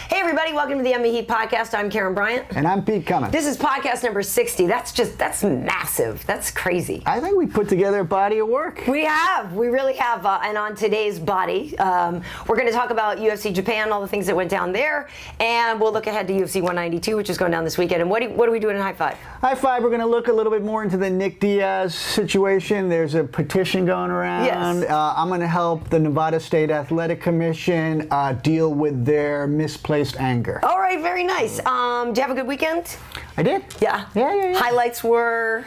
Hey everybody, welcome to the H.E.A.T podcast. I'm Karyn Bryant. And I'm Pete Cummins. This is podcast number 60. That's massive. That's crazy. I think we put together a body of work. We really have. And on today's body, we're going to talk about UFC Japan, all the things that went down there, and we'll look ahead to UFC 192, which is going down this weekend. And what are we doing in High Five? High Five, we're going to look a little bit more into the Nick Diaz situation. There's a petition going around. Yes. I'm going to help the Nevada State Athletic Commission deal with their misplaced anger. All right, very nice. Do you have a good weekend? I did. Yeah. Yeah. Highlights were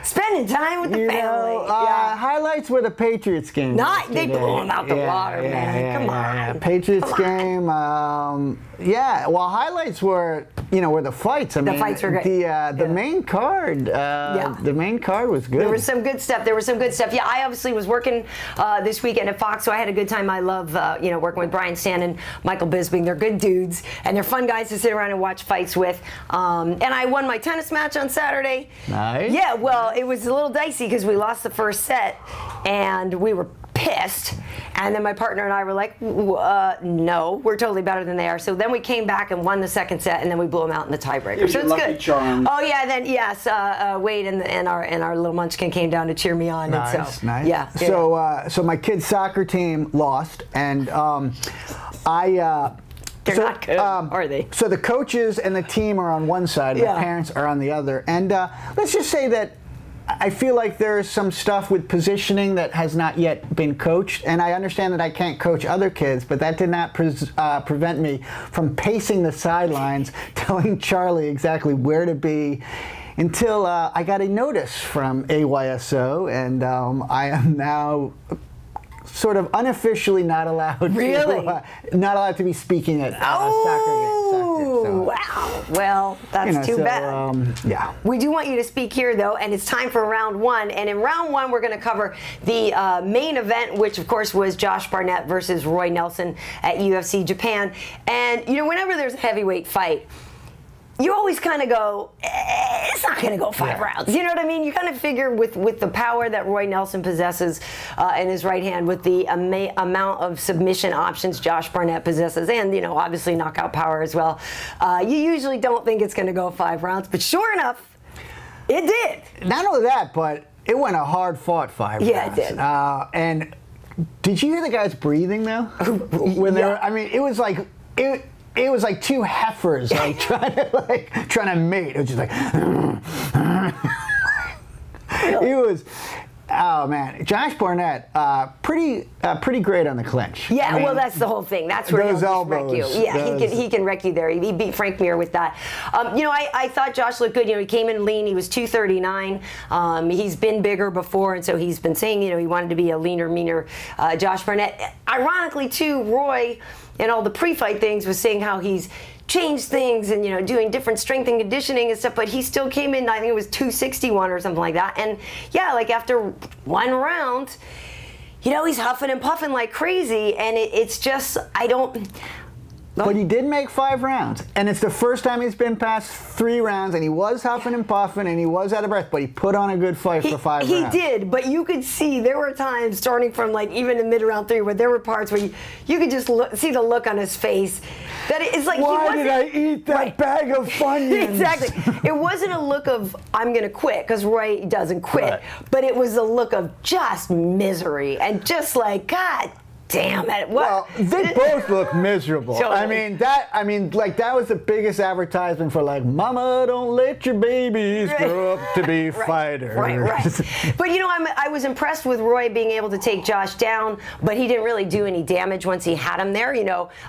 spending time with the family. Highlights were the Patriots game. They blew them out the water, man. Come on. Patriots game. Well, highlights were, were the fights. The fights were great. The main card. The main card was good. There was some good stuff. Yeah, I obviously was working this weekend at Fox, so I had a good time. I love, working with Bryant and Michael Bisping. They're good dudes, and they're fun guys to sit around and watch fights with. And I won my tennis match on Saturday. Nice. Yeah, well, it was a little dicey because we lost the first set, and we were pissed. And then my partner and I were like, no, we're totally better than they are. So then we came back and won the second set, and then we blew them out in the tiebreaker. So it's good. Charms. Oh yeah, then yes, Wade and our little munchkin came down to cheer me on. Nice, and so, nice. Yeah. So my kids' soccer team lost, and They're not good, are they? So the coaches and the team are on one side, and the parents are on the other. And let's just say that I feel like there's some stuff with positioning that has not yet been coached. And I understand that I can't coach other kids, but that did not prevent me from pacing the sidelines, telling Charlie exactly where to be, until I got a notice from AYSO, and I am now sort of unofficially not allowed to be speaking at soccer games. So, wow. Well, that's too bad. Yeah. We do want you to speak here, though, and it's time for round one. And in round one, we're going to cover the main event, which, of course, was Josh Barnett versus Roy Nelson at UFC Japan. And, whenever there's a heavyweight fight, you always kind of go, it's not going to go 5 rounds. You know what I mean? You kind of figure with the power that Roy Nelson possesses in his right hand, with the amount of submission options Josh Barnett possesses, and, obviously knockout power as well, you usually don't think it's going to go 5 rounds. But sure enough, it did. Not only that, but it went a hard-fought 5 rounds. Yeah, it did. And did you hear the guys breathing, though? When they were, I mean, it was like... It was like two heifers trying to mate. It was just like it was. Oh man, Josh Barnett, pretty great on the clinch. Yeah, I mean, well, that's the whole thing. That's where he'll just wreck you. Yeah, he can wreck you there. He beat Frank Mir with that. I thought Josh looked good. He came in lean. He was 239. He's been bigger before, and so he's been saying he wanted to be a leaner, meaner Josh Barnett. Ironically, too, Roy, and all the pre-fight things, was saying how he's changed things and doing different strength and conditioning and stuff, but he still came in, I think it was 261 or something like that. And yeah, like after one round, he's huffing and puffing like crazy, and it's just, I don't. But he did make 5 rounds, and it's the first time he's been past 3 rounds, and he was huffing and puffing, and he was out of breath, but he put on a good fight for 5 rounds. He did, but you could see there were times starting from even in mid-round 3 where there were parts where you could just see the look on his face. That it's like, why did I eat that bag of Funyuns? Exactly. It wasn't a look of, I'm going to quit, because Roy doesn't quit, but it was a look of just misery and just like, God damn it. Well, they both look miserable. Totally. That was the biggest advertisement for mama, don't let your babies grow up to be fighters. Right. But I was impressed with Roy being able to take Josh down, but he didn't really do any damage once he had him there.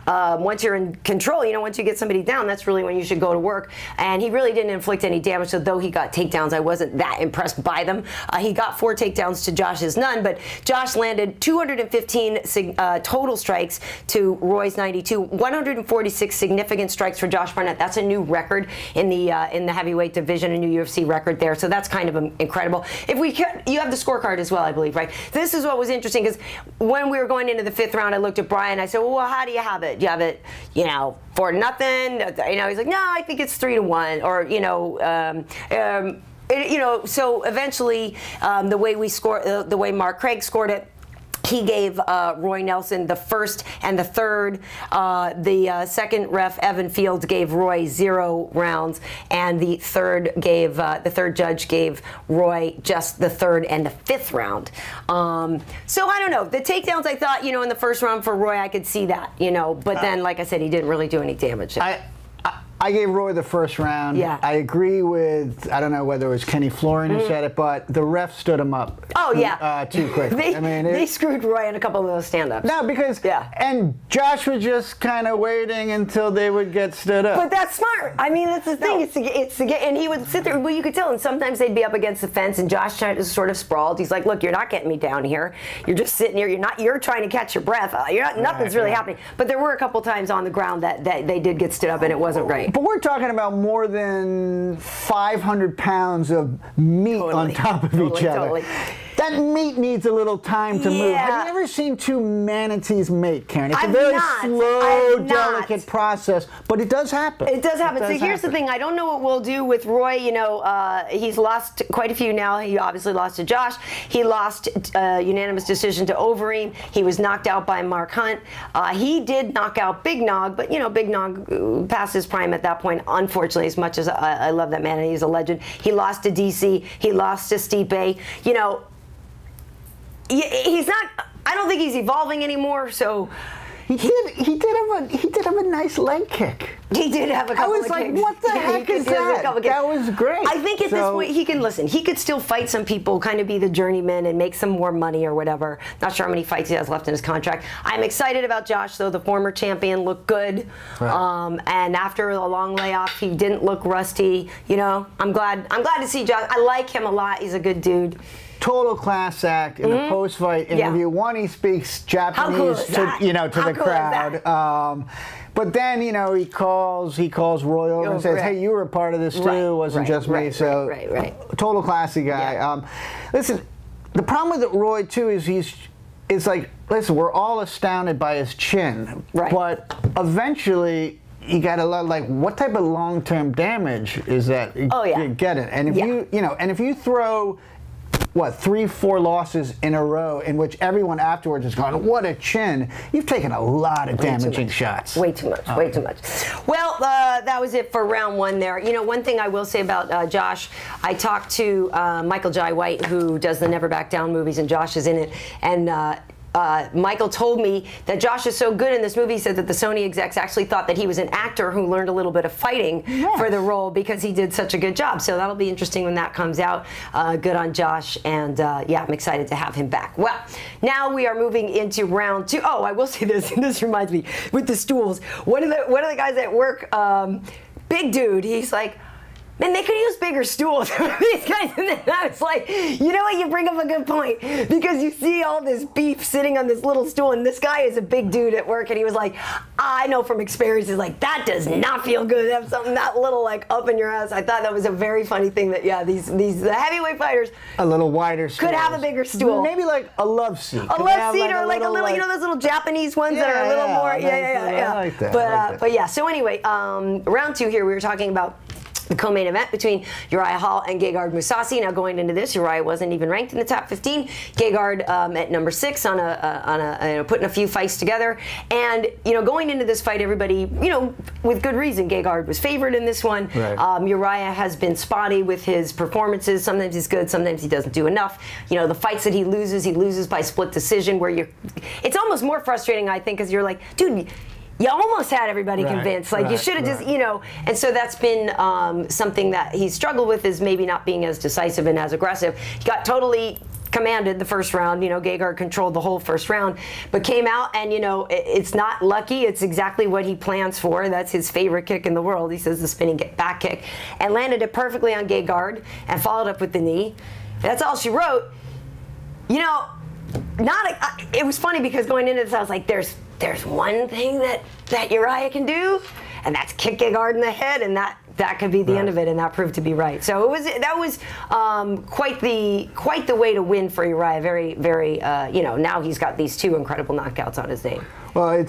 Once you're in control, once you get somebody down, that's really when you should go to work. And he really didn't inflict any damage, so though he got takedowns, I wasn't that impressed by them. He got 4 takedowns to Josh's none, but Josh landed 215 total strikes to Roy's 92, 146 significant strikes for Josh Barnett. That's a new record in the heavyweight division, a new UFC record there. So that's kind of incredible. If we could, you have the scorecard as well, I believe, right? This is what was interesting, because when we were going into the 5th round, I looked at Brian. I said, well, how do you have it? Do you have it, 4-0? He's like, no, I think it's 3-1, or so eventually, the way Mark Craig scored it, He gave Roy Nelson the first and the third. The second ref, Evan Fields, gave Roy 0 rounds, and the third judge gave Roy just the third and the fifth round. So I don't know. The takedowns, I thought, in the first round for Roy, I could see that, but then, like I said, he didn't really do any damage. I gave Roy the first round. Yeah. I agree with, I don't know whether it was Kenny Florin who said it, but the ref stood him up. Oh, yeah. Too quick. They screwed Roy in a couple of those stand-ups. No, because, and Josh was just kind of waiting until they would get stood up. But that's smart. I mean, that's the thing. It's to get, and he would sit there, well, you could tell, and sometimes they'd be up against the fence, and Josh sort of sprawled. He's like, look, you're not getting me down here. You're just sitting here. You're trying to catch your breath. Nothing's really happening. But there were a couple times on the ground that they did get stood up, and it wasn't right. But we're talking about more than 500 pounds of meat on top of each other. That meat needs a little time to move. Have you ever seen two manatees mate, Karyn? It's a very slow, delicate process, but it does happen. It does happen. So here's the thing. I don't know what we'll do with Roy. He's lost quite a few now. He obviously lost to Josh. He lost unanimous decision to Overeem. He was knocked out by Mark Hunt. He did knock out Big Nog, but, Big Nog passed his prime at that point, unfortunately, as much as I love that man and he's a legend. He lost to DC. He lost to Stipe. He's not. I don't think he's evolving anymore. So he did have a nice leg kick. He did have a couple of kicks. I was like, what the heck is that? That was great. I think at this point he can listen. He could still fight some people, kind of be the journeyman and make some more money or whatever. Not sure how many fights he has left in his contract. I'm excited about Josh, though. The former champion looked good, and after a long layoff, he didn't look rusty. I'm glad to see Josh. I like him a lot. He's a good dude. Total class act in the post-fight interview. One, he speaks Japanese to the crowd. But then, he calls Roy over and says, hey, you were a part of this too. It wasn't just me. So total classy guy. Yeah. Listen, the problem with Roy too is it's like, listen, we're all astounded by his chin. But eventually, you got to like, what type of long-term damage is that you're getting? And if and if you throw 3-4 losses in a row in which everyone afterwards is going, what a chin, you've taken a lot of damaging shots. Way too much, way too much. Well, that was it for round one there. One thing I will say about Josh, I talked to Michael Jai White, who does the Never Back Down movies, and Josh is in it, and Michael told me that Josh is so good in this movie. He said that the Sony execs actually thought that he was an actor who learned a little bit of fighting for the role because he did such a good job. So that'll be interesting when that comes out. Good on Josh, and I'm excited to have him back. Well, now we are moving into round two. Oh, I will say this, and this reminds me, with the stools. One of the guys at work, big dude, he's like, man, they could use bigger stools. These guys, and then I was like, you know what, you bring up a good point, because you see all this beef sitting on this little stool, and this guy is a big dude at work, and he was like, I know from experience, he's like, that does not feel good to have something that little like up in your ass. I thought that was a very funny thing that, the heavyweight fighters, a little wider stool, could have a bigger stool. Maybe like a love seat. A love seat, or like a little, those little Japanese ones that are a little more, I like that. But yeah, so anyway, round two here, we were talking about the co-main event between Uriah Hall and Gegard Mousasi. Now going into this, Uriah wasn't even ranked in the top 15. Gegard at number 6 on putting a few fights together. And going into this fight, everybody with good reason, Gegard was favored in this one. Uriah has been spotty with his performances. Sometimes he's good, sometimes he doesn't do enough. The fights that he loses by split decision, where it's almost more frustrating, I think, because you're like, dude, you almost had everybody convinced. Like, you should have just, and so that's been something that he's struggled with, is maybe not being as decisive and as aggressive. He got totally commanded the first round. Gegard controlled the whole first round, but came out and, it's not lucky. It's exactly what he plans for. That's his favorite kick in the world. He says the spinning back kick, and landed it perfectly on Gegard and followed up with the knee. That's all she wrote. It was funny because going into this, I was like, there's one thing that Uriah can do, and that's kick Gegard in the head, and that could be the end of it, and that proved to be right. So that was quite the way to win for Uriah. Very, very, now he's got these 2 incredible knockouts on his name. Well,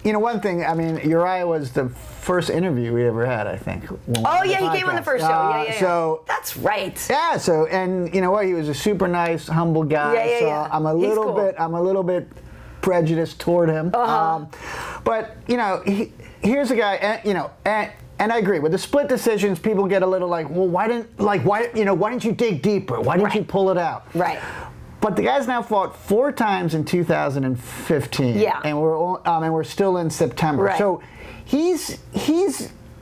you know, one thing, I mean, Uriah was the first interview we ever had, I think. Oh, yeah, he came on the first show. Yeah. So, that's right. Yeah, so, and you know what, he was a super nice, humble guy. So I'm a little bit prejudiced toward him. But, you know, here's a guy, and, you know, and I agree with the split decisions. People get a little like, well, why didn't you dig deeper? Why didn't you pull it out? Right. But the guy's now fought 4 times in 2015. Yeah. And we're still in September. Right. So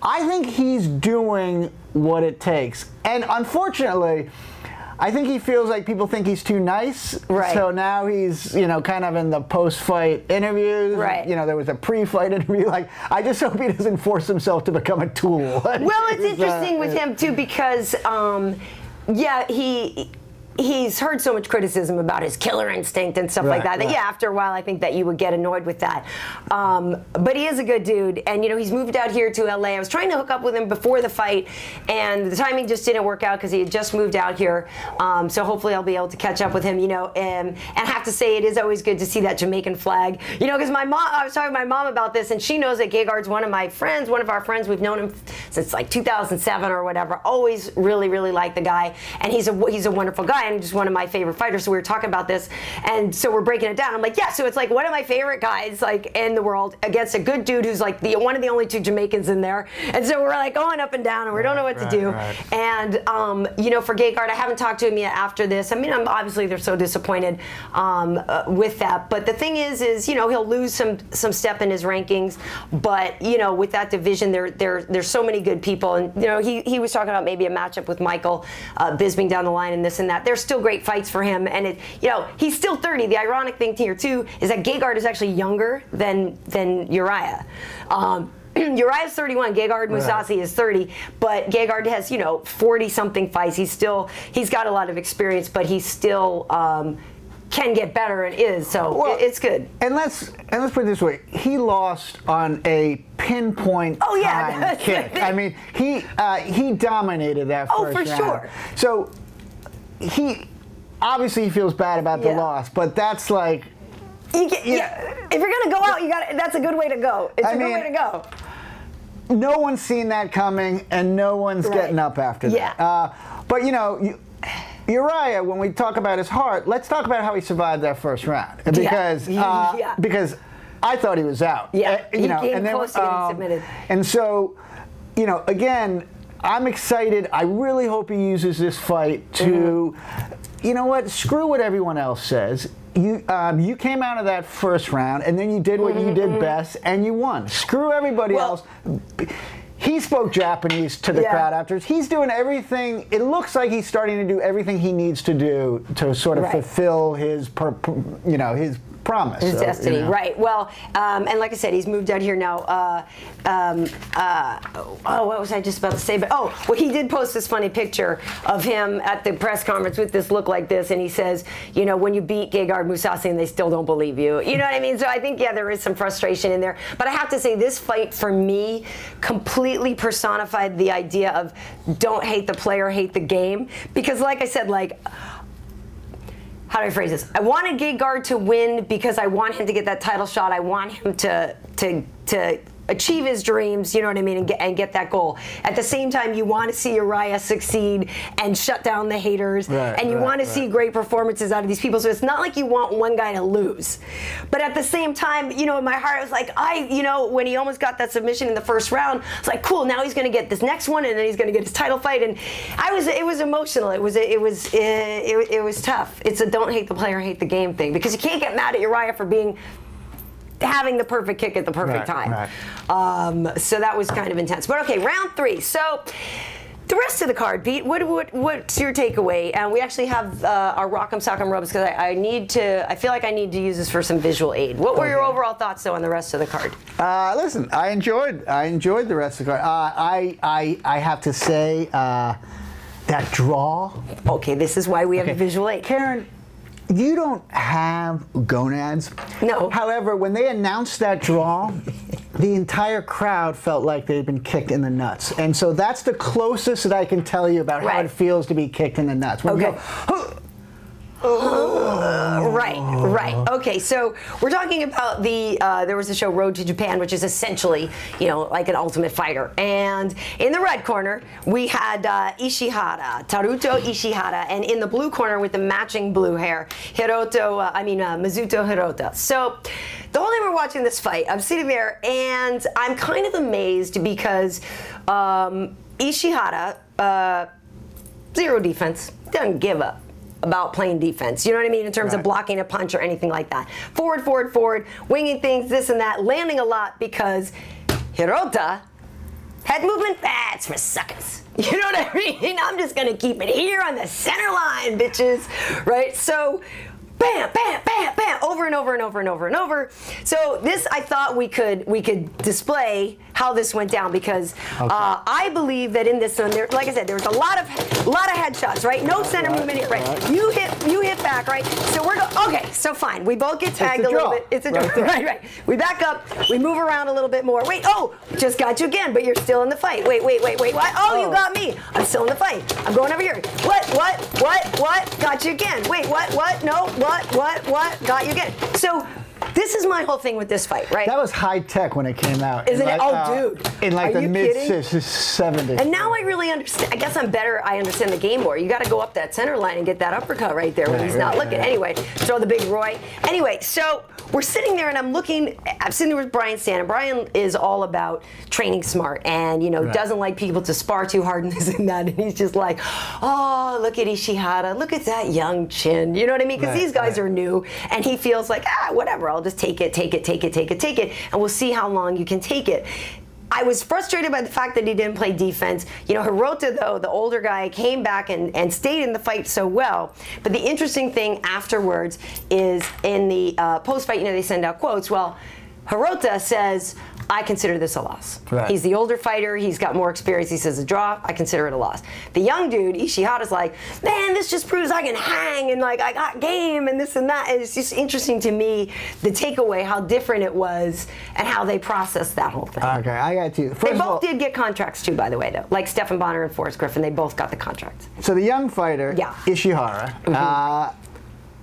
I think he's doing what it takes. And unfortunately, I think he feels like people think he's too nice. Right. So now he's, you know, kind of in the post-fight interviews. Right. You know, there was a pre-fight interview. Like, I just hope he doesn't force himself to become a tool. Well, it's interesting with him, too, because, yeah, he's heard so much criticism about his killer instinct and stuff like that. That, yeah, after a while, I think that you would get annoyed with that. But he is a good dude, and you know, he's moved out here to LA. I was trying to hook up with him before the fight, and the timing just didn't work out because he had just moved out here. So hopefully, I'll be able to catch up with him. You know, and I have to say, it is always good to see that Jamaican flag. You know, because my mom, I was talking to my mom about this, and she knows that Gegard's one of my friends, one of our friends. We've known him since like 2007 or whatever. Always really, really liked the guy, and he's a wonderful guy. And just one of my favorite fighters. So we were talking about this, and so we're breaking it down. I'm like, yeah, so it's like one of my favorite guys like in the world against a good dude who's like one of the only 2 Jamaicans in there. And so we're like going up and down, and we don't know what to do. And you know, for Gegard, I haven't talked to him yet after this. I mean, obviously they're so disappointed with that. But the thing is you know, he'll lose some step in his rankings. But you know, with that division, there's so many good people. And you know, he was talking about maybe a matchup with Michael Bisping down the line and this and that. There's still great fights for him, and you know, he's still 30. The ironic thing here too is that Gegard is actually younger than Uriah. Uriah's 31, Gegard Mousasi is 30, but Gegard has, you know, 40-something fights. He's got a lot of experience, but he still can get better and is, so it's good. And let's put it this way: he lost on a pinpoint time kick. I mean, he dominated that first round. Sure. So he obviously feels bad about the loss, but that's like, if you're gonna go out, that's a good way to go. It's a good way to go. No one's seen that coming, and no one's getting up after that. But you know, Uriah, when we talk about his heart, let's talk about how he survived that first round, because because I thought he was out. Yeah, you know, and then close to getting submitted. And so, you know, again, I'm excited. I really hope he uses this fight to, you know what, screw what everyone else says. You came out of that first round, and then you did what you did best, and you won. Screw everybody else. He spoke Japanese to the crowd afterwards. He's doing everything. It looks like he's starting to do everything he needs to do to sort of fulfill his, you know, his promise. His destiny, you know. Right. Well, and like I said, he's moved out here now. What was I just about to say? But well, he did post this funny picture of him at the press conference with this look like this, and he says, you know, when you beat Gegard Mousasi and they still don't believe you. You know what I mean? So I think, yeah, there is some frustration in there. But I have to say, this fight for me completely personified the idea of don't hate the player, hate the game. Because like I said, like, how do I phrase this? I wanted Gegard to win because I want him to get that title shot. I want him to achieve his dreams, you know what I mean, and get that goal. At the same time, you want to see Uriah succeed and shut down the haters, and you want to see great performances out of these people. So it's not like you want one guy to lose. But at the same time, you know, in my heart, I was like, you know, when he almost got that submission in the first round, it's like, cool, now he's going to get this next one, and then he's going to get his title fight. And it was emotional. It was tough. It's a don't hate the player, hate the game thing, because you can't get mad at Uriah for having the perfect kick at the perfect time. So that was kind of intense. But okay, round 3. So the rest of the card, Pete, what's your takeaway? And we actually have our Rock'em Sock'em Rubs, because I feel like I need to use this for some visual aid. What were your overall thoughts, though, on the rest of the card? Listen, I enjoyed the rest of the card. I have to say, that draw. Okay, this is why we have a visual aid. Karyn, you don't have gonads. No. However, when they announced that draw, the entire crowd felt like they'd been kicked in the nuts. And so that's the closest that I can tell you about how it feels to be kicked in the nuts. When you go, Right. Okay, so we're talking about there was a show, Road to Japan, which is essentially, like an Ultimate Fighter. And in the red corner, we had Ishihara, Taruto Ishihara, and in the blue corner with the matching blue hair, Mizuto Hirota. So the whole time we're watching this fight, I'm sitting there and I'm kind of amazed because Ishihara, zero defense, doesn't give up about playing defense. You know what I mean? In terms of blocking a punch or anything like that. Forward, winging things, this and that, landing a lot because Hirota head movement, that's for suckers. You know what I mean? I'm just going to keep it here on the center line, bitches. Right? So, bam, over and over. So this, I thought we could display how this went down because I believe that in this one, like I said, there was a lot of headshots, right? No center movement here, right? You hit back, right? So we're okay. So fine, we both get tagged a little bit. It's a draw, right? We back up, we move around a little bit more. Wait, just got you again, but you're still in the fight. Wait, what? Oh, you got me. I'm still in the fight. I'm going over here. What? Got you again. Wait, what? No, what? Got you again. So this is my whole thing with this fight, right? That was high tech when it came out. Isn't it? Dude. In like the mid-70s. And now I really understand. I guess I understand the game more. You got to go up that center line and get that uppercut right there when he's not looking. Anyway, throw the big Roy. Anyway, so we're sitting there and I'm sitting there with Bryant standing. Bryant is all about training smart and, doesn't like people to spar too hard and this and that. And he's just like, oh, look at Ishihara. Look at that young chin. You know what I mean? Because these guys are new and he feels like, whatever. I'll just take it, and we'll see how long you can take it. I was frustrated by the fact that he didn't play defense. Hirota, though, the older guy, came back and stayed in the fight so well. But the interesting thing afterwards is in the post-fight, they send out quotes. Well, Hirota says, I consider this a loss. Right. He's the older fighter. He's got more experience. He says a draw. I consider it a loss. The young dude, Ishihara's like, man, this just proves I can hang and like I got game and this and that. And it's just interesting to me, the takeaway, how different it was and how they processed that whole thing. Okay, I got you. They both did get contracts too, by the way, though. Like Stephan Bonner and Forrest Griffin, they both got the contracts. So the young fighter, Ishihara,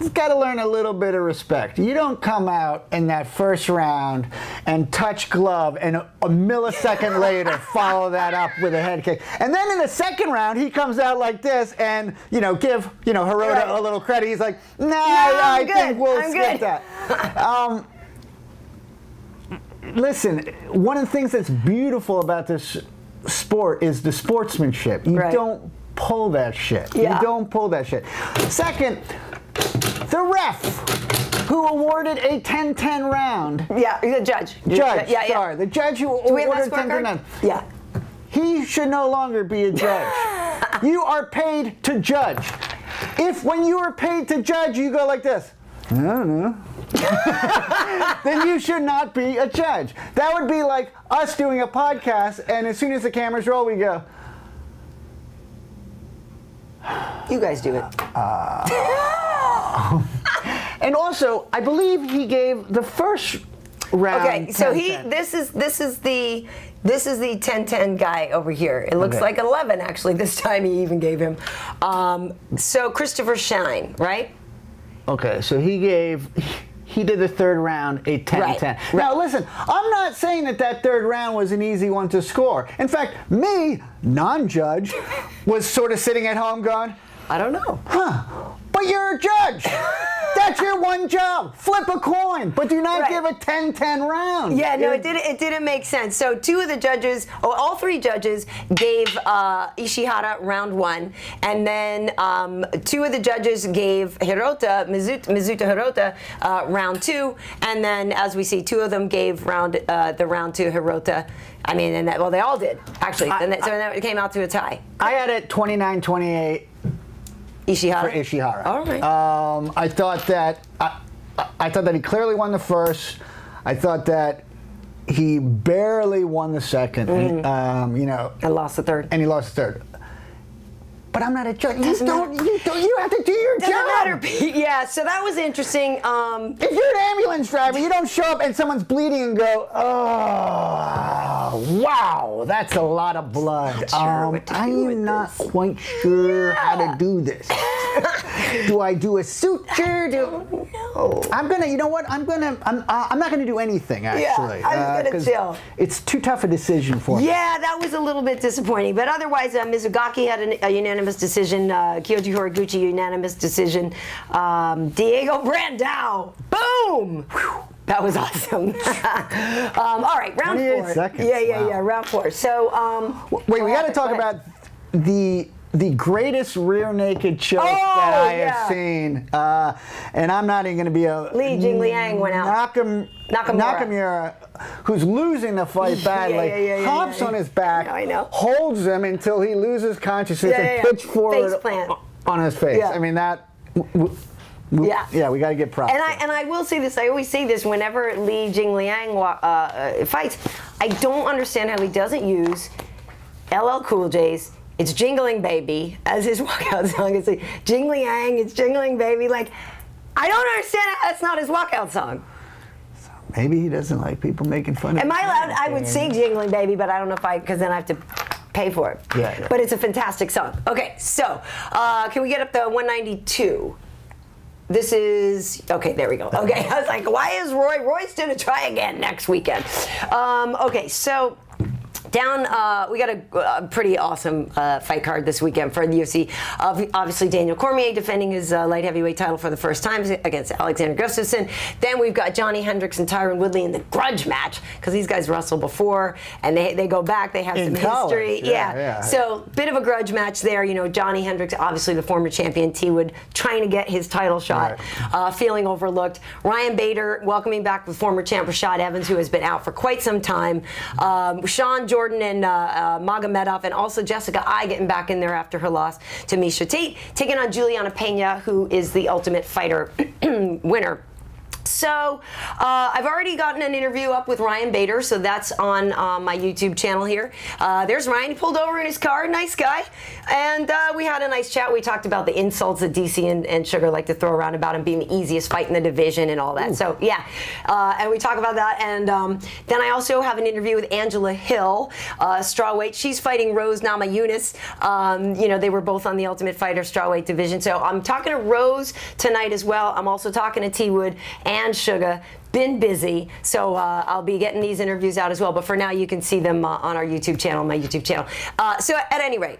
you've got to learn a little bit of respect. You don't come out in that first round and touch glove and a millisecond later follow that up with a head kick. And then in the second round, he comes out like this and, give, Hirota a little credit. He's like, I think we'll skip that. Listen, one of the things that's beautiful about this sport is the sportsmanship. You don't pull that shit. You don't pull that shit. Second, the ref who awarded a 10-10 round. Yeah, the judge. Sorry, the judge who awarded 10-10. Yeah. He should no longer be a judge. You are paid to judge. If when you are paid to judge, you go like this, I don't know. Then you should not be a judge. That would be like us doing a podcast, and as soon as the cameras roll, we go, you guys do it. And also, I believe he gave the first round. Okay, so this is the 10-10 guy over here. It looks like 11 actually. This time he even gave him. So Christopher Shine, right? Okay, so he did the third round a 10-10. Right. Now listen, I'm not saying that third round was an easy one to score. In fact, me, non-judge, was sort of sitting at home going, I don't know. But you're a judge. That's your one job. Flip a coin, but do not give a 10-10 round. Yeah, no, it didn't make sense. So all three judges gave Ishihara round one, and then two of the judges gave Mizuto Hirota round two, and then as we see, two of them gave the round two Hirota. I mean, they all did actually. So then it came out to a tie. I had it 29-28. Ishihara? For Ishihara. All right. I thought that he clearly won the first. I thought that he barely won the second. And lost the third. And he lost the third. But I'm not a judge. You have to do your job. Doesn't matter, Pete. Yeah, so that was interesting. If you're an ambulance driver, you don't show up and someone's bleeding and go, oh, wow, that's a lot of blood. I'm not quite sure how to do this. Do I do a suture? No. I'm gonna. You know what? I'm not gonna do anything actually. Yeah, I'm gonna chill. It's too tough a decision for me. Yeah, that was a little bit disappointing, but otherwise, Mizugaki had a unanimous decision. Kyoji Horiguchi unanimous decision. Diego Brandao, boom. Whew. That was awesome. All right, round 4. Seconds. Yeah, round 4. So, wait, we got to talk about the greatest rear naked choke that I have seen, and I'm not even going to be a Jingliangs went out. Nakamura, who's losing the fight badly, hops on his back, holds him until he loses consciousness and pitch forward on his face. I mean that. Yeah, we got to get props. And I will say this. I always say this whenever Li Jingliangs fights. I don't understand how he doesn't use LL Cool J's "It's Jingling Baby" as his walkout song. It's like Jingliang, it's Jingling Baby. Like, I don't understand how that's not his walkout song. So maybe he doesn't like people making fun of him. Am I allowed? I would sing Jingling Baby, but I don't know if because then I have to pay for it. Yeah. But it's a fantastic song. Okay, so can we get up to 192? This is, okay, there we go. Okay, I was like, why is Roy's going to try again next weekend. Okay, so down, we got a pretty awesome fight card this weekend for the UFC. Obviously, Daniel Cormier defending his light heavyweight title for the first time against Alexander Gustafsson. Then we've got Johnny Hendricks and Tyron Woodley in the grudge match, because these guys wrestled before, and they go back, they have some history. Yeah. So, bit of a grudge match there. You know, Johnny Hendricks, obviously the former champion, T-Wood, trying to get his title shot, feeling overlooked. Ryan Bader welcoming back the former champ Rashad Evans, who has been out for quite some time. Sean Jordan and Magomedov, and also Jessica Ai getting back in there after her loss to H.E.A.T, taking on Juliana Pena, who is the Ultimate Fighter winner. So, I've already gotten an interview up with Ryan Bader, so that's on my YouTube channel here. There's Ryan. He pulled over in his car, nice guy. And we had a nice chat. We talked about the insults that DC and Sugar like to throw around about him being the easiest fight in the division and all that. Ooh. So, yeah. And we talk about that. And then I also have an interview with Angela Hill, strawweight. She's fighting Rose Namajunas. You know, they were both on the Ultimate Fighter strawweight division. So I'm talking to Rose tonight as well. I'm also talking to T-Wood and Sugar. Been busy, so I'll be getting these interviews out as well. But for now, you can see them on our YouTube channel, my YouTube channel. So at any rate,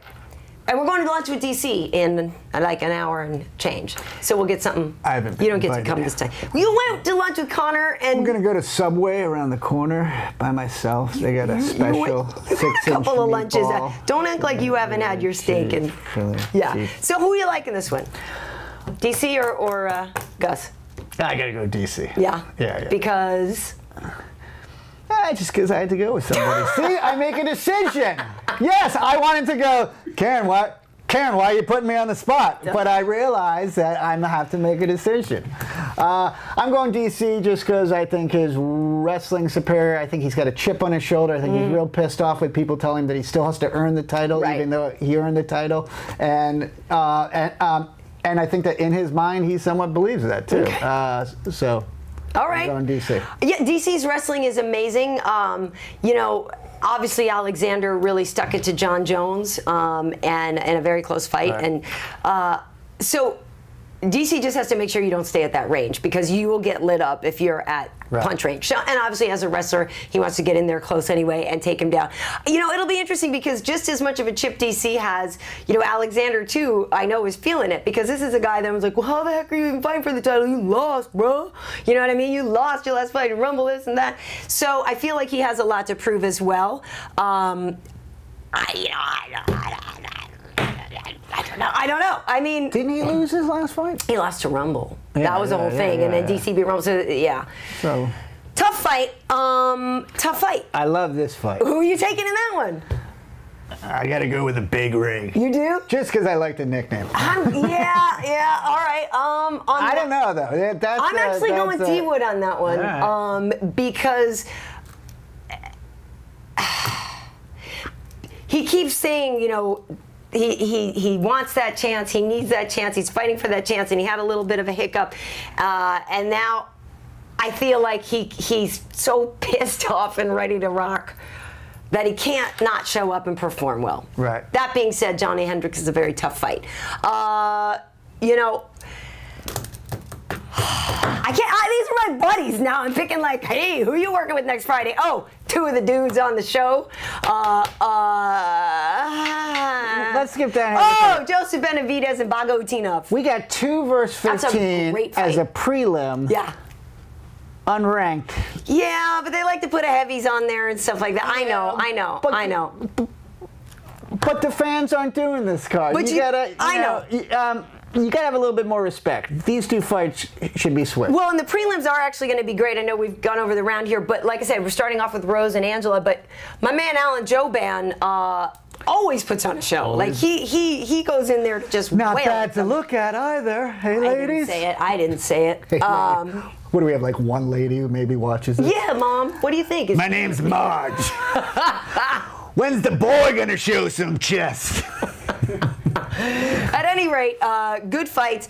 and we're going to lunch with DC in like an hour and change. So we'll get something. I haven't been You don't get to come this time. You went to lunch with Conor, and I'm gonna go to Subway around the corner by myself. They got a special 6-inch couple of lunches. meatball. Don't act like you haven't had your steak. And So who are you liking this one? DC or Gus? I gotta go DC. Yeah. Because? Just because I had to go with somebody. See, I make a decision. Yes, I wanted to go, Karyn, why are you putting me on the spot? But I realized that I'm gonna have to make a decision. I'm going DC just because I think his wrestling superior. I think he's got a chip on his shoulder. I think he's real pissed off with people telling him that he still has to earn the title, even though he earned the title. And I think that in his mind, he somewhat believes that too. So, all right, I'm going DC. Yeah, DC's wrestling is amazing. You know, obviously Alexander really stuck it to John Jones, and a very close fight. Right. And so DC just has to make sure you don't stay at that range, because you will get lit up if you're at punch range. And obviously, as a wrestler, he wants to get in there close anyway and take him down. You know, it'll be interesting, because just as much of a chip DC has, you know, Alexander too, I know, is feeling it, because this is a guy that was like, well, how the heck are you even fighting for the title? You lost, bro. You know what I mean? You lost your last fight in Rumble, this and that. So I feel like he has a lot to prove as well. I don't know. I mean, didn't he lose his last fight? He lost to Rumble. That was the whole thing, and then DC beat Rumble. So So tough fight. Tough fight. I love this fight. Who are you taking in that one? I got to go with a Big Rig. You do? Just because I like the nickname. Yeah. All right. I don't know though. I'm actually going T-Wood on that one, right. Because he keeps saying, you know, he wants that chance, he needs that chance, he's fighting for that chance, and he had a little bit of a hiccup, and now I feel like he's so pissed off and ready to rock that he can't not show up and perform well. Right. That being said, Johnny Hendricks is a very tough fight. you know, I can't. These are my buddies now. I'm picking like, hey, who you working with next Friday? Oh, 2 of the dudes on the show. Let's skip down here. Oh, Joseph Benavidez and Bago Utinov. We got 2 versus 15 as a prelim. Yeah. Unranked. Yeah, but they like to put a heavies on there and stuff like that. I know. But the fans aren't doing this, card. But you gotta. You gotta have a little bit more respect. These 2 fights should be swift. Well, and the prelims are actually going to be great. I know we've gone over the round here, but like I said, we're starting off with Rose and Angela. But my man Alan Jouban always puts on a show. Like he goes in there to just not wail bad to look at either. Hey, ladies. I didn't say it. What do we have? Like 1 lady who maybe watches this? Yeah, Mom. What do you think? My name's Marge. When's the boy gonna show some chest? At any rate, good fights.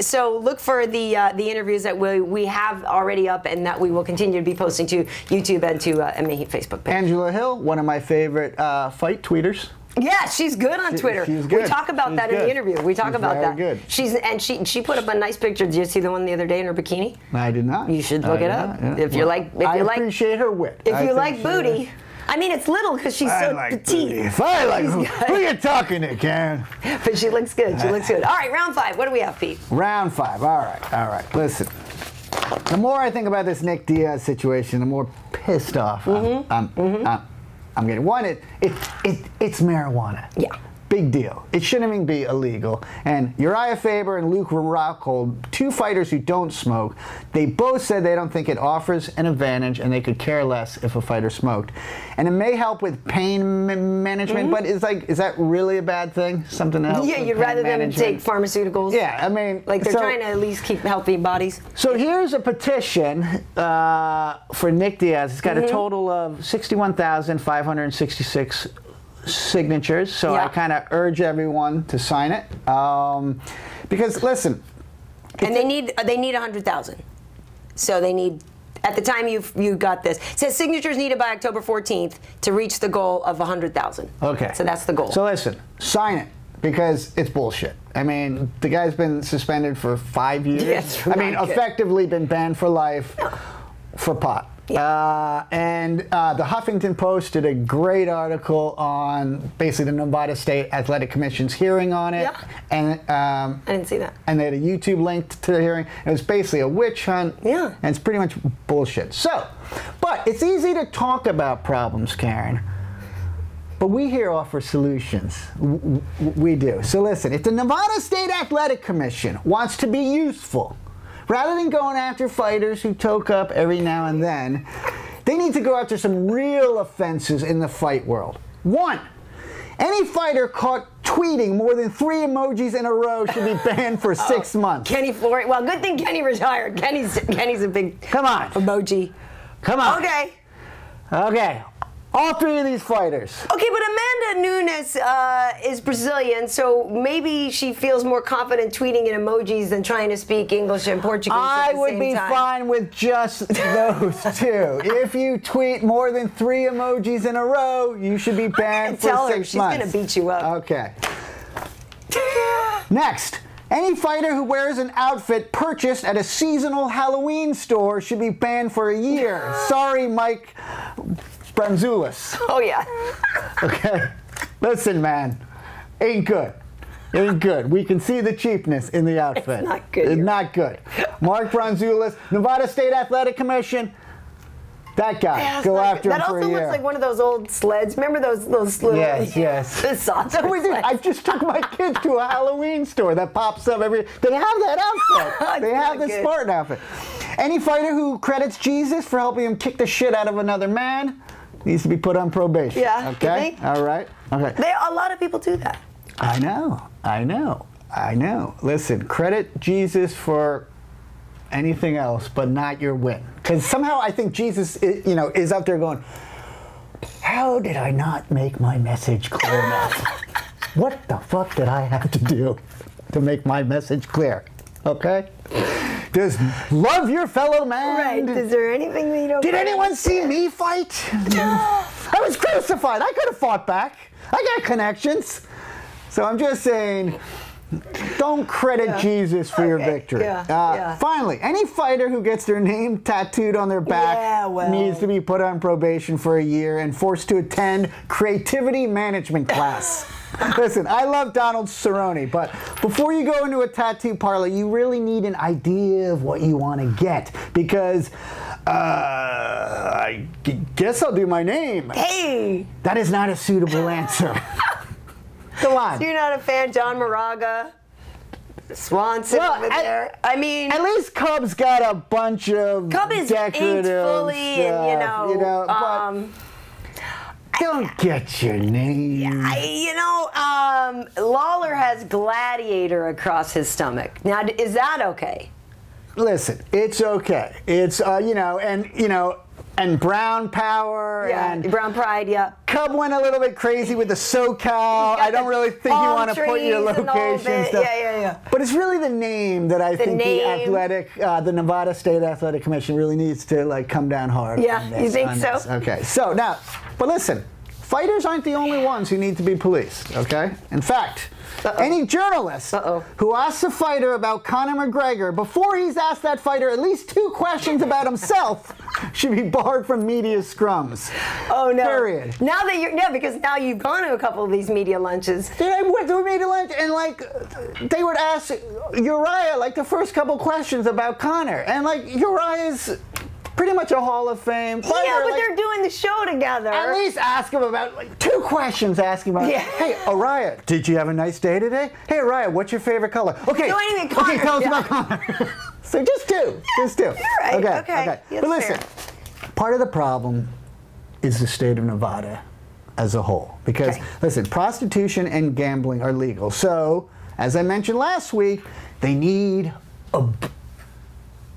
So look for the interviews that we have already up and that we will continue to be posting to YouTube and to MMA Heat Facebook page. Angela Hill, one of my favorite fight tweeters. Yeah, she's good on Twitter. She's good. We talk about that in the interview. We talk about that. Good. She put up a nice picture. Did you see the one the other day in her bikini? I did not. You should look it up. Yeah. I appreciate her wit. If you like booty. I mean, it's little because she's so petite. If I like who you talking to, Karyn? But she looks good. She looks good. All right, round 5. What do we have, Pete? Round 5. All right. Listen. The more I think about this Nick Diaz situation, the more pissed off I'm getting. One, it's marijuana. Yeah. Big deal. It shouldn't even be illegal. And Uriah Faber and Luke Rockhold, 2 fighters who don't smoke, they both said they don't think it offers an advantage and they could care less if a fighter smoked. And it may help with pain management, but is that really a bad thing? Something to help with you'd pain rather them management? take pharmaceuticals? Yeah, I mean... Like they're trying to at least keep healthy bodies? So here's a petition for Nick Diaz. It's got a total of 61,566 signatures, so I kind of urge everyone to sign it because listen, and they need 100,000. So they need, at the time you got this, it says signatures needed by October 14th to reach the goal of 100,000. Okay, so that's the goal. So listen, sign it because it's bullshit. I mean, the guy's been suspended for 5 years. Yes, I mean, effectively been banned for life for pot. Yeah. And the Huffington Post did a great article on basically the Nevada State Athletic Commission's hearing on it. Yeah. And I didn't see that. And they had a YouTube link to the hearing. It was basically a witch hunt. Yeah. And it's pretty much bullshit. So, but it's easy to talk about problems, Karyn. But we here offer solutions. We do. So listen, if the Nevada State Athletic Commission wants to be useful, rather than going after fighters who toke up every now and then, they need to go after some real offenses in the fight world. 1, any fighter caught tweeting more than 3 emojis in a row should be banned for 6 months. Kenny Flory. Well, good thing Kenny retired. Kenny's a big emoji. Come on. Okay. All 3 of these fighters. Okay, but Amanda Nunes is Brazilian, so maybe she feels more confident tweeting in emojis than trying to speak English and Portuguese at the same time. I would be fine with just those 2. If you tweet more than 3 emojis in a row, you should be banned for 6 months. She's going to beat you up. Okay. Next. Any fighter who wears an outfit purchased at a seasonal Halloween store should be banned for a year. Sorry, Mike Bronzoulis. Oh, yeah. Okay. Listen, man. Ain't good. Ain't good. We can see the cheapness in the outfit. It's not good. It's not good. Mark Bronzoulis, Nevada State Athletic Commission. That guy. Yeah, go after him for a year. That also looks like one of those old sleds. Remember those little... Yes. The sausage I just took my kids to a Halloween store that pops up every... They have that outfit. They have the Spartan outfit. Any fighter who credits Jesus for helping him kick the shit out of another man needs to be put on probation. Yeah. Okay? All right? Okay. A lot of people do that. I know. Listen, credit Jesus for anything else, but not your win. Because somehow I think Jesus, is up there going, how did I not make my message clear enough? What the fuck did I have to do to make my message clear? Okay? Just love your fellow man. Right. Is there anything that you don't... Did anyone see me fight? I was crucified. I could have fought back. I got connections. So I'm just saying, don't credit Jesus for your victory. Finally, any fighter who gets their name tattooed on their back needs to be put on probation for a year and forced to attend creativity management class. Listen, I love Donald Cerrone, but before you go into a tattoo parlor, you really need an idea of what you want to get, because I guess I'll do my name. Hey! That is not a suitable answer. Go on. So you're not a fan, John Moraga? Swanson over there. I mean, at least Cub's got a bunch of Cub is decorative inked fully, stuff, and but don't get your name. Lawler has Gladiator across his stomach. Now, is that okay? Listen, it's okay. It's and Brown Power and Brown Pride. Cub went a little bit crazy with the SoCal. I don't really think you want to put your location stuff. But it's really the name that I think the Nevada State Athletic Commission really needs to come down hard. Yeah, you think so? Okay, so now, but listen, fighters aren't the only ones who need to be policed. Okay, in fact. Any journalist who asks a fighter about Conor McGregor before he's asked that fighter at least 2 questions about himself should be barred from media scrums. Oh no! Period. Now that because now you've gone to a couple of these media lunches. I went to a media lunch and they would ask Uriah the first couple questions about Conor, and Uriah's pretty much a Hall of Fame fighter. Yeah, but they're doing the show together. At least ask him about 2 questions. Ask him about. Hey, Uriah, did you have a nice day today? Hey, Uriah, what's your favorite color? Okay. So anyway, Conor, okay, tell us about Conor. So just 2. Just 2. You're right. Okay. But listen, part of the problem is the state of Nevada as a whole. Because listen, prostitution and gambling are legal. So, as I mentioned last week, they need a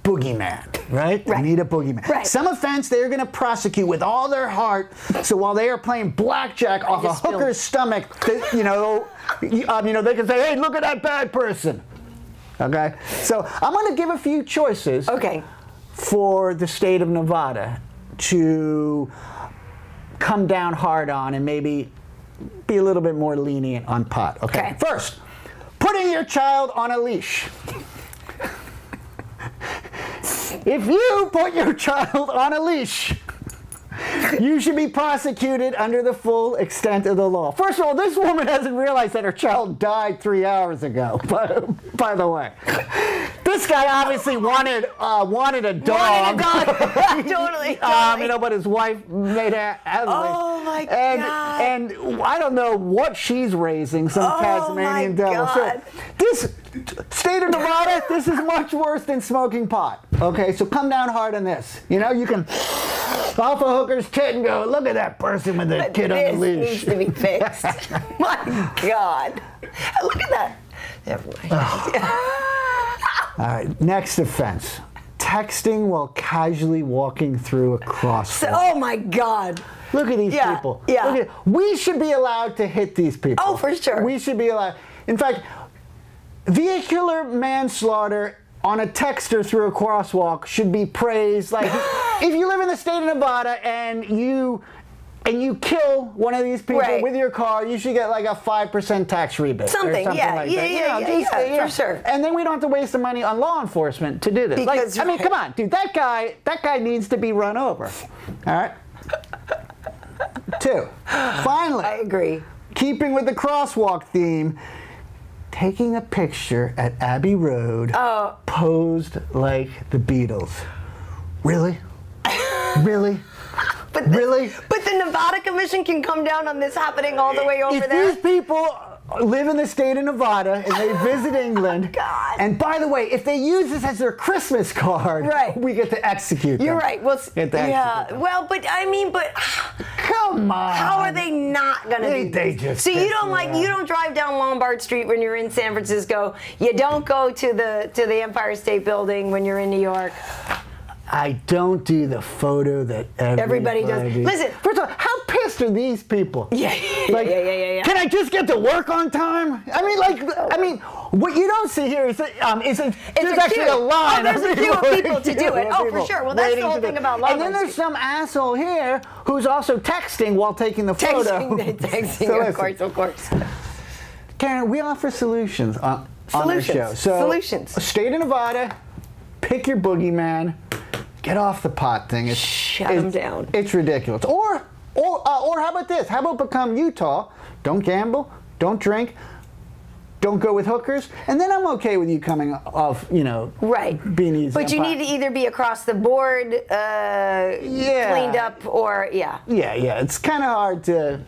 boogeyman, right? They need a boogeyman. Right. Some offense they're going to prosecute with all their heart. So while they are playing blackjack off a hooker's stomach, they can say, "Hey, look at that bad person." Okay. So I'm going to give a few choices. For the state of Nevada to come down hard on and maybe be a little bit more lenient on pot. Okay. First, putting your child on a leash. If you put your child on a leash, you should be prosecuted under the full extent of the law. First of all, this woman hasn't realized that her child died 3 hours ago, by the way. This guy obviously wanted a dog. Wanted a dog. Totally. But his wife made it. Oh my God. And I don't know what she's raising, some Tasmanian devil. So this state of Nevada, this is much worse than smoking pot. Okay, so come down hard on this. You can off a hooker's tit and go, look at that person with the kid on the leash. This needs to be fixed. My God. Look at that. Never mind. All right, next offense. Texting while casually walking through a crosswalk. Oh my God. Look at these people. We should be allowed to hit these people. Oh, for sure. We should be allowed. In fact, vehicular manslaughter on a texter through a crosswalk should be praised. If you live in the state of Nevada and you kill one of these people with your car, you should get a 5% tax rebate. Something like that. For sure. And then we don't have to waste the money on law enforcement to do this. Come on, dude, that guy needs to be run over. All right? 2, finally. I agree. Keeping with the crosswalk theme, taking a picture at Abbey Road posed like the Beatles. Really? Really? But the Nevada Commission can come down on this happening all the way over there. If these people live in the state of Nevada and they visit England, and by the way, if they use this as their Christmas card, we get to execute them. You're right. Well, come on. How are they not going to do They this? just So you don't drive down Lombard Street when you're in San Francisco. You don't go to the Empire State Building when you're in New York. I don't do the photo that everybody does. Listen, first of all, how pissed are these people? Yeah. Can I just get to work on time? What you don't see here is that there's actually a line. There's a queue of people to do it. Oh, for sure. Well, that's the whole thing about Lombard And then there's some asshole here who's also texting while taking the photo. Texting, so of course. Karyn, we offer solutions. on their show. So, Solutions. State of Nevada, pick your boogeyman, get off the pot thing. Shut them down. It's ridiculous. Or how about this? How about become Utah? Don't gamble, don't drink, don't go with hookers, and then I'm okay with you coming off, you know, being easy. But you need to either be across the board, cleaned up, or Yeah, it's kind of hard to.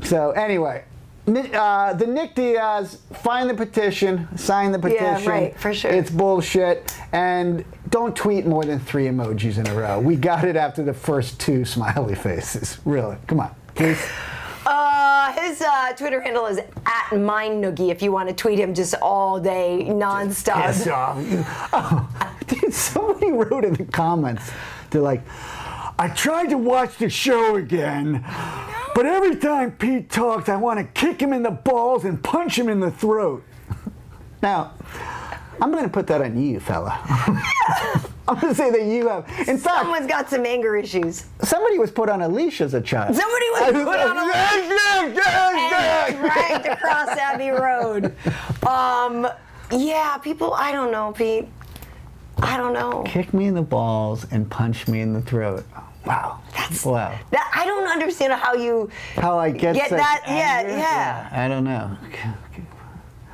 So anyway, the Nick Diaz, sign the petition. Yeah, right, for sure. It's bullshit, and don't tweet more than 3 emojis in a row. We got it after the first 2 smiley faces. Really, come on, please. His Twitter handle is @MindNoogie if you want to tweet him just all day, nonstop. Piss off. Oh, dude, somebody wrote in the comments, they're like, I tried to watch the show again, but every time Pete talks, I want to kick him in the balls and punch him in the throat. Now, I'm going to put that on you, fella. I'm going to say that you have. In fact, someone's got some anger issues. Somebody was put on a leash as a child. Somebody was put on a leash and dragged across Abbey Road. Yeah, people, I don't know, Pete. I don't know. Kick me in the balls and punch me in the throat. Wow. Wow. I don't understand how I get that. Anger? Yeah. I don't know.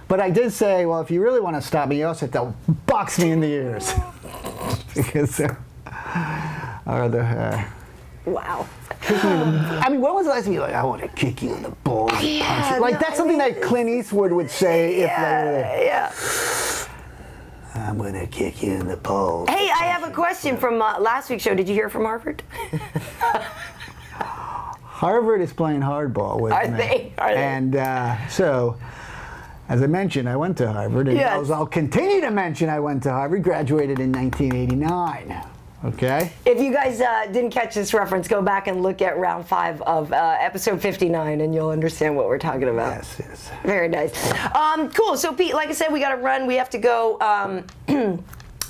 But I did say, well, if you really want to stop me, you also have to box me in the ears. Because or the wow. I mean, when was the last time you like, I want to kick you in the balls and punch you? Like, that's something that Clint Eastwood would say if I'm going to kick you in the balls. Hey, I have a question from last week's show. Did you hear from Harvard? Harvard is playing hardball with me. Are they? And so, as I mentioned, I went to Harvard, and I'll continue to mention I went to Harvard, graduated in 1989. Okay? If you guys didn't catch this reference, go back and look at round 5 of episode 59, and you'll understand what we're talking about. Yes. Very nice. Cool. So, Pete, like I said, we got to run. We have to go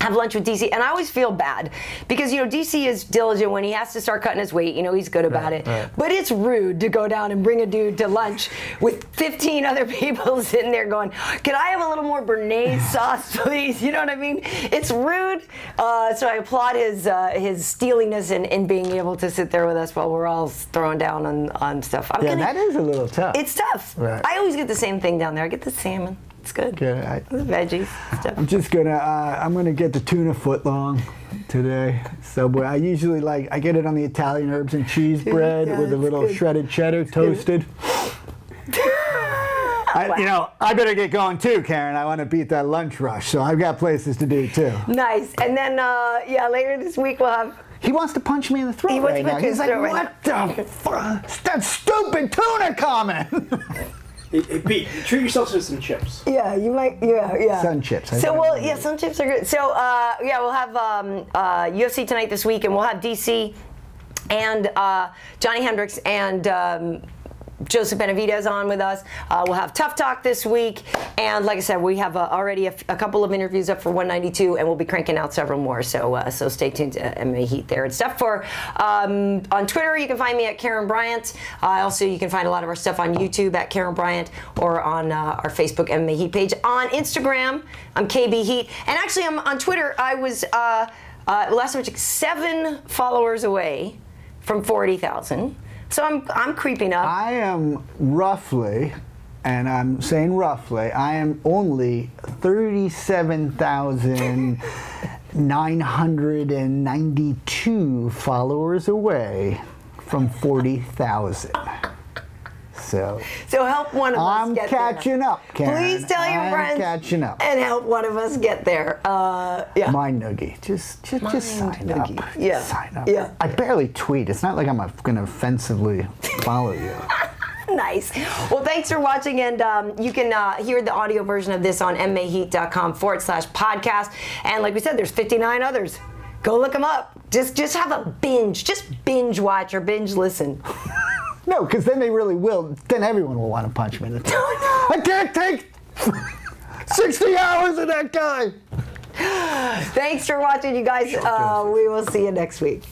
have lunch with DC, and I always feel bad because, you know, DC is diligent when he has to start cutting his weight. You know, he's good about it. Right. But it's rude to go down and bring a dude to lunch with 15 other people sitting there going, can I have a little more béarnaise sauce, please? You know what I mean? It's rude. So I applaud his steeliness in being able to sit there with us while we're all throwing down on stuff. That is a little tough. It's tough. Right. I always get the same thing down there. I get the salmon. It's good. The veggies stuff. I'm just gonna I'm gonna get the tuna foot long today. So I usually I get it on the Italian herbs and cheese bread with a little shredded cheddar toasted. You know, I better get going too, Karyn. I want to beat that lunch rush, so I've got places to do too. Nice. And then later this week we'll have. He wants to punch me in the throat right now. He's like, what the fuck? That stupid tuna comment. Hey, Pete, treat yourself to some chips. Yeah, you might. Yeah. Sun chips. So sun chips are good. So we'll have UFC tonight this week, and we'll have DC and Johnny Hendricks and Joseph Benavidez on with us. We'll have Tough Talk this week, and like I said, we have already a couple of interviews up for 192, and we'll be cranking out several more. So stay tuned to MMA Heat there and stuff. On Twitter, you can find me at Karyn Bryant. Also, you can find a lot of our stuff on YouTube at Karyn Bryant or on our Facebook MMA Heat page. On Instagram, I'm KB Heat, and actually, I'm on Twitter. I was last time I checked 7 followers away from 40,000. So I'm creeping up. I am roughly, and I'm saying roughly, I am only 37,992 followers away from 40,000. So help one of us get there. I'm catching up, Karyn. Please tell your friends. I'm catching up. And help one of us get there. Mind Noogie. Just sign up. Yeah. Sign up. Yeah. I barely tweet. It's not like I'm going to offensively follow you. Nice. Well, thanks for watching, and you can hear the audio version of this on mmaheat.com/podcast. And like we said, there's 59 others. Go look them up. Just have a binge. Just binge watch or binge listen. No, because then they really will. Then everyone will want to punch me in the face. I can't take 60 hours of that guy. Thanks for watching, you guys. We will see you next week.